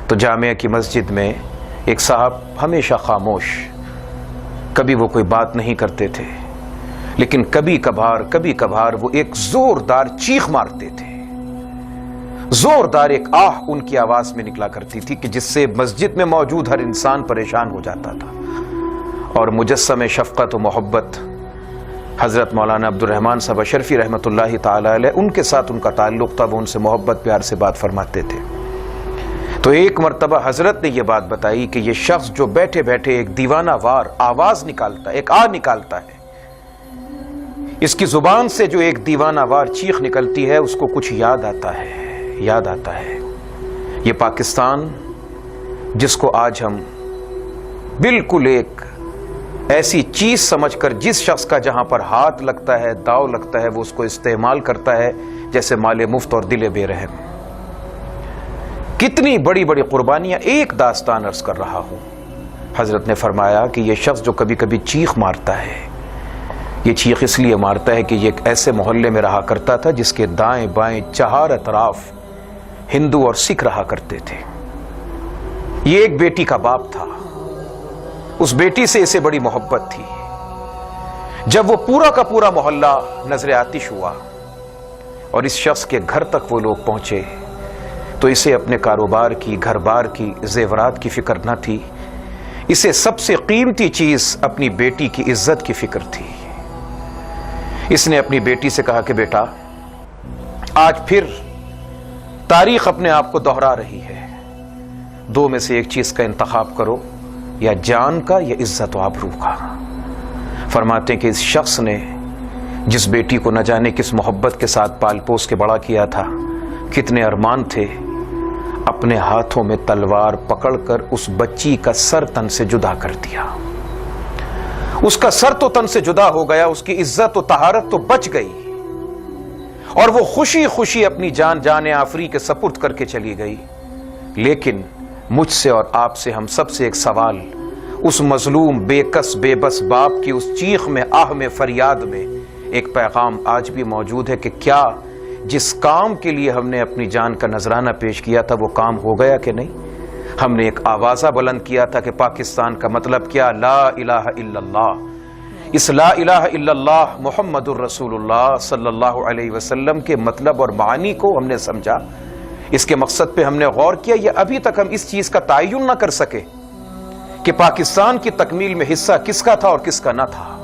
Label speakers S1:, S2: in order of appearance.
S1: تو جامعہ کی مسجد میں ایک صاحب ہمیشہ خاموش، کبھی وہ کوئی بات نہیں کرتے تھے، لیکن کبھی کبھار وہ ایک زوردار چیخ مارتے تھے، زوردار ایک آہ ان کی آواز میں نکلا کرتی تھی کہ جس سے مسجد میں موجود ہر انسان پریشان ہو جاتا تھا۔ اور مجسم شفقت و محبت حضرت مولانا عبد الرحمن صاحب اشرفی رحمۃ اللہ تعالی علیہ، ان کے ساتھ ان کا تعلق تھا، وہ ان سے محبت پیار سے بات فرماتے تھے۔ تو ایک مرتبہ حضرت نے یہ بات بتائی کہ یہ شخص جو بیٹھے بیٹھے ایک دیوانہ وار آواز نکالتا ہے، ایک آہ نکالتا ہے، اس کی زبان سے جو ایک دیوانہ وار چیخ نکلتی ہے، اس کو کچھ یاد آتا ہے یہ پاکستان جس کو آج ہم بالکل ایک ایسی چیز سمجھ کر، جس شخص کا جہاں پر ہاتھ لگتا ہے، داؤ لگتا ہے، وہ اس کو استعمال کرتا ہے جیسے مال مفت اور دل بے رحم۔ کتنی بڑی بڑی قربانیاں، ایک داستان عرض کر رہا ہوں۔ حضرت نے فرمایا کہ یہ شخص جو کبھی کبھی چیخ مارتا ہے، یہ چیخ اس لیے مارتا ہے کہ یہ ایک ایسے محلے میں رہا کرتا تھا جس کے دائیں بائیں چہار اطراف ہندو اور سکھ رہا کرتے تھے۔ یہ ایک بیٹی کا باپ تھا، اس بیٹی سے اسے بڑی محبت تھی۔ جب وہ پورا کا پورا محلہ نظر آتش ہوا اور اس شخص کے گھر تک وہ لوگ پہنچے تو اسے اپنے کاروبار کی، گھر بار کی، زیورات کی فکر نہ تھی، اسے سب سے قیمتی چیز اپنی بیٹی کی عزت کی فکر تھی۔ اس نے اپنی بیٹی سے کہا کہ بیٹا، آج پھر تاریخ اپنے آپ کو دہرا رہی ہے، دو میں سے ایک چیز کا انتخاب کرو، یا جان کا یا عزت و آبرو کا۔ فرماتے ہیں کہ اس شخص نے جس بیٹی کو نہ جانے کس محبت کے ساتھ پال پوس کے بڑا کیا تھا، کتنے ارمان تھے، اپنے ہاتھوں میں تلوار پکڑ کر اس بچی کا سر تن سے جدا کر دیا۔ اس کا سر تو تن سے جدا ہو گیا، اس کی عزت و طہارت تو بچ گئی، اور وہ خوشی خوشی اپنی جان آفری کے سپرد کر کے چلی گئی۔ لیکن مجھ سے اور آپ سے، ہم سب سے ایک سوال، اس مظلوم بے کس بے بس باپ کی اس چیخ میں، آہ میں، فریاد میں ایک پیغام آج بھی موجود ہے کہ کیا جس کام کے لیے ہم نے اپنی جان کا نذرانہ پیش کیا تھا وہ کام ہو گیا کہ نہیں؟ ہم نے ایک آوازہ بلند کیا تھا کہ پاکستان کا مطلب کیا؟ لا الہ الا اللہ۔ اس لا الہ الا اللہ محمد الرسول اللہ صلی اللہ علیہ وسلم کے مطلب اور معانی کو ہم نے سمجھا، اس کے مقصد پہ ہم نے غور کیا۔ یہ ابھی تک ہم اس چیز کا تعین نہ کر سکے کہ پاکستان کی تکمیل میں حصہ کس کا تھا اور کس کا نہ تھا۔